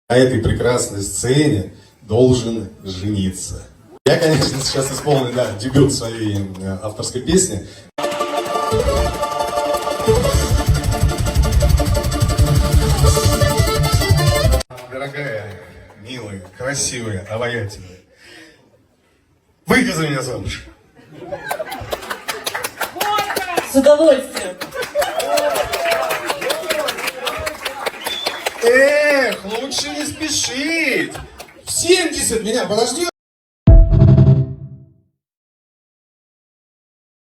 на этой прекрасной сцене должен жениться. Я, конечно, сейчас исполню, да, дебют своей авторской песни. Дорогая, милая, красивая, обаятельная, выйди за меня замуж. С удовольствием. Эх, лучше не спешить. В 70 меня подождет.